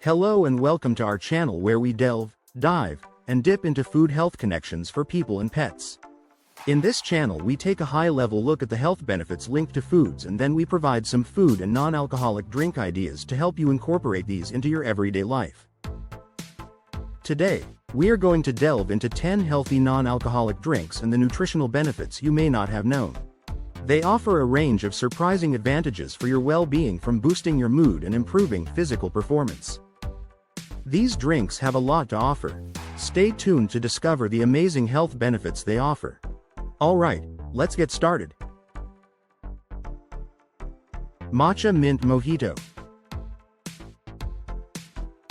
Hello and welcome to our channel where we delve, dive, and dip into food health connections for people and pets. In this channel we take a high-level look at the health benefits linked to foods, and then we provide some food and non-alcoholic drink ideas to help you incorporate these into your everyday life. Today, we are going to delve into 10 healthy non-alcoholic drinks and the nutritional benefits you may not have known. They offer a range of surprising advantages for your well-being, from boosting your mood and improving physical performance. These drinks have a lot to offer. Stay tuned to discover the amazing health benefits they offer. Alright, let's get started. Matcha Mint Mojito.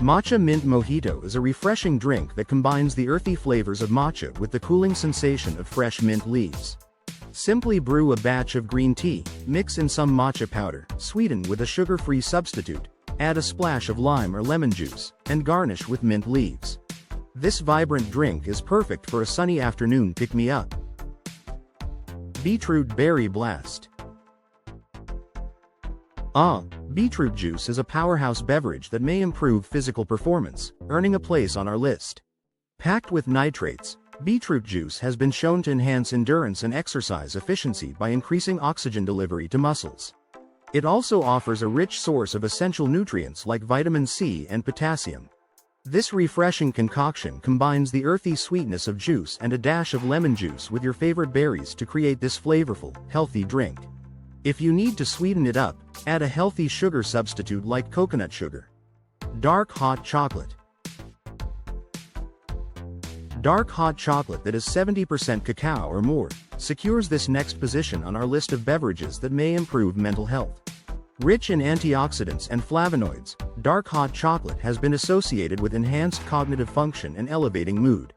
Matcha Mint Mojito is a refreshing drink that combines the earthy flavors of matcha with the cooling sensation of fresh mint leaves. Simply brew a batch of green tea, mix in some matcha powder, sweeten with a sugar-free substitute, add a splash of lime or lemon juice, and garnish with mint leaves. This vibrant drink is perfect for a sunny afternoon pick-me-up. Beetroot Berry Blast. Beetroot juice is a powerhouse beverage that may improve physical performance, earning a place on our list. Packed with nitrates, beetroot juice has been shown to enhance endurance and exercise efficiency by increasing oxygen delivery to muscles. It also offers a rich source of essential nutrients like vitamin C and potassium. This refreshing concoction combines the earthy sweetness of juice and a dash of lemon juice with your favorite berries to create this flavorful, healthy drink. If you need to sweeten it up, add a healthy sugar substitute like coconut sugar. Dark Hot Chocolate. Dark hot chocolate that is 70% cacao or more secures this next position on our list of beverages that may improve mental health. Rich in antioxidants and flavonoids, dark hot chocolate has been associated with enhanced cognitive function and elevating mood.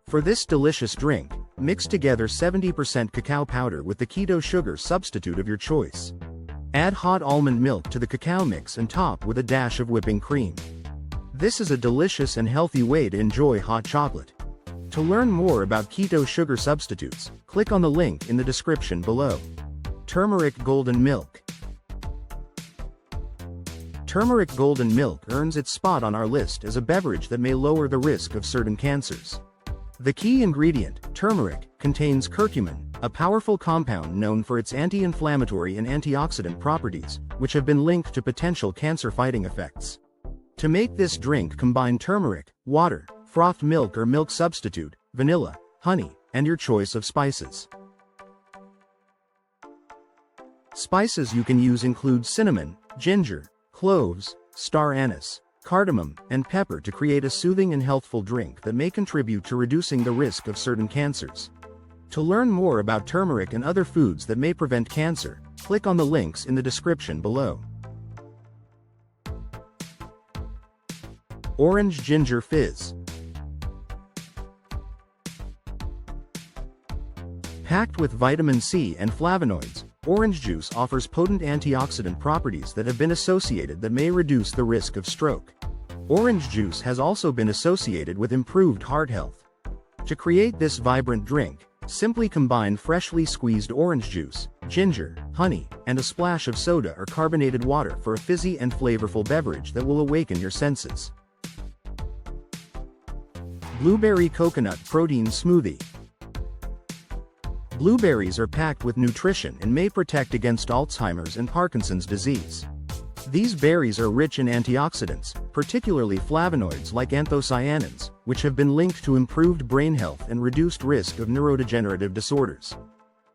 For this delicious drink, mix together 70% cacao powder with the keto sugar substitute of your choice. Add hot almond milk to the cacao mix and top with a dash of whipping cream. This is a delicious and healthy way to enjoy hot chocolate. To learn more about keto sugar substitutes, click on the link in the description below. Turmeric Golden Milk. Turmeric Golden Milk earns its spot on our list as a beverage that may lower the risk of certain cancers. The key ingredient, turmeric, contains curcumin, a powerful compound known for its anti-inflammatory and antioxidant properties, which have been linked to potential cancer-fighting effects. To make this drink, combine turmeric, water, frothed milk or milk substitute, vanilla, honey, and your choice of spices. Spices you can use include cinnamon, ginger, cloves, star anise, cardamom, and pepper to create a soothing and healthful drink that may contribute to reducing the risk of certain cancers. To learn more about turmeric and other foods that may prevent cancer, click on the links in the description below. Orange Ginger Fizz. Packed with vitamin C and flavonoids, orange juice offers potent antioxidant properties that have been associated that may reduce the risk of stroke. Orange juice has also been associated with improved heart health. To create this vibrant drink, simply combine freshly squeezed orange juice, ginger, honey, and a splash of soda or carbonated water for a fizzy and flavorful beverage that will awaken your senses. Blueberry Coconut Protein Smoothie. Blueberries are packed with nutrition and may protect against Alzheimer's and Parkinson's disease. These berries are rich in antioxidants, particularly flavonoids like anthocyanins, which have been linked to improved brain health and reduced risk of neurodegenerative disorders.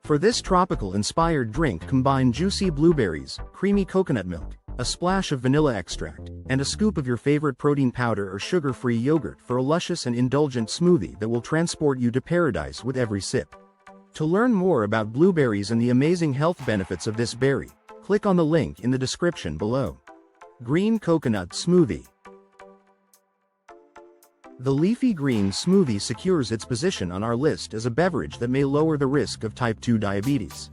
For this tropical-inspired drink, combine juicy blueberries, creamy coconut milk, a splash of vanilla extract, and a scoop of your favorite protein powder or sugar-free yogurt for a luscious and indulgent smoothie that will transport you to paradise with every sip. To learn more about blueberries and the amazing health benefits of this berry, click on the link in the description below. Green Coconut Smoothie. The leafy green smoothie secures its position on our list as a beverage that may lower the risk of type 2 diabetes.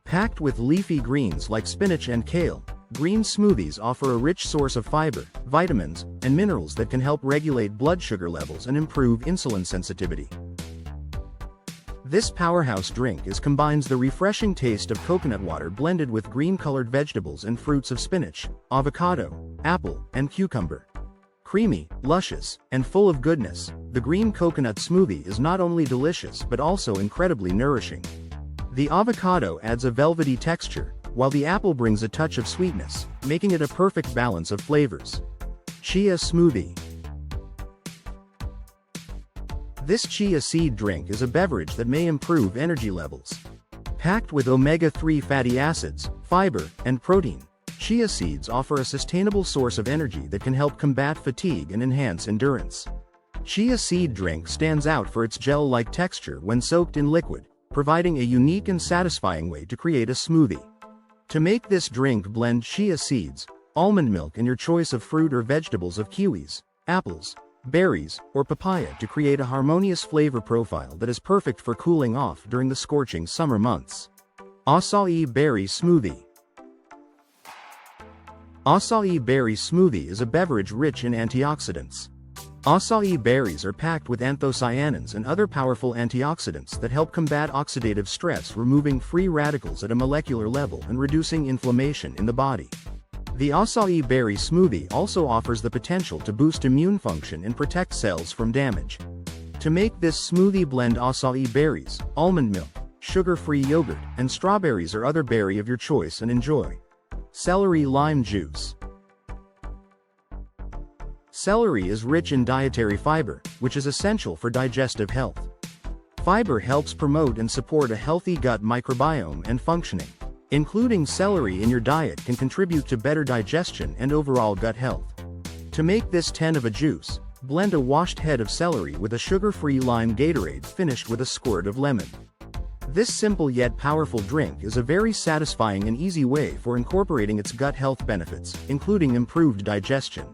Packed with leafy greens like spinach and kale, green smoothies offer a rich source of fiber, vitamins, and minerals that can help regulate blood sugar levels and improve insulin sensitivity. This powerhouse drink combines the refreshing taste of coconut water blended with green-colored vegetables and fruits of spinach, avocado, apple, and cucumber. Creamy, luscious, and full of goodness, the green coconut smoothie is not only delicious but also incredibly nourishing. The avocado adds a velvety texture, while the apple brings a touch of sweetness, making it a perfect balance of flavors. Chia Smoothie. This chia seed drink is a beverage that may improve energy levels. Packed with omega-3 fatty acids, fiber, and protein, chia seeds offer a sustainable source of energy that can help combat fatigue and enhance endurance. Chia seed drink stands out for its gel-like texture when soaked in liquid, providing a unique and satisfying way to create a smoothie. To make this drink, blend chia seeds, almond milk, and your choice of fruit or vegetables of kiwis, apples, berries, or papaya to create a harmonious flavor profile that is perfect for cooling off during the scorching summer months. Acai Berry Smoothie. Acai berry smoothie is a beverage rich in antioxidants. Acai berries are packed with anthocyanins and other powerful antioxidants that help combat oxidative stress, removing free radicals at a molecular level and reducing inflammation in the body. The acai berry smoothie also offers the potential to boost immune function and protect cells from damage. To make this smoothie, blend acai berries, almond milk, sugar-free yogurt, and strawberries or other berry of your choice and enjoy. Celery lime juice. Celery is rich in dietary fiber, which is essential for digestive health. Fiber helps promote and support a healthy gut microbiome and functioning. Including celery in your diet can contribute to better digestion and overall gut health. To make this 10 of a juice, blend a washed head of celery with a sugar-free lime Gatorade finished with a squirt of lemon. This simple yet powerful drink is a very satisfying and easy way for incorporating its gut health benefits, including improved digestion.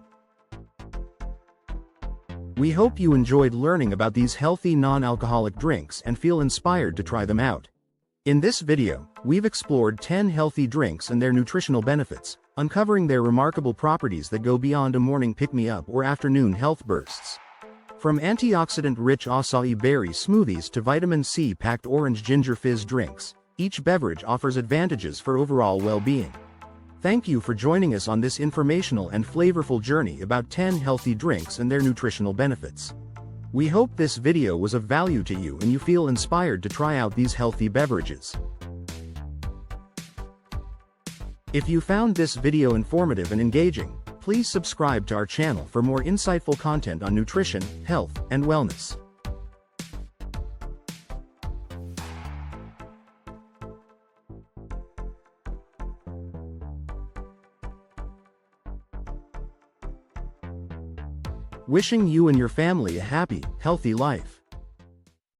We hope you enjoyed learning about these healthy non-alcoholic drinks and feel inspired to try them out. In this video, we've explored 10 healthy drinks and their nutritional benefits, uncovering their remarkable properties that go beyond a morning pick-me-up or afternoon health bursts. From antioxidant-rich acai berry smoothies to vitamin C-packed orange ginger fizz drinks, each beverage offers advantages for overall well-being. Thank you for joining us on this informational and flavorful journey about 10 healthy drinks and their nutritional benefits. We hope this video was of value to you and you feel inspired to try out these healthy beverages. If you found this video informative and engaging, please subscribe to our channel for more insightful content on nutrition, health, and wellness. Wishing you and your family a happy, healthy life.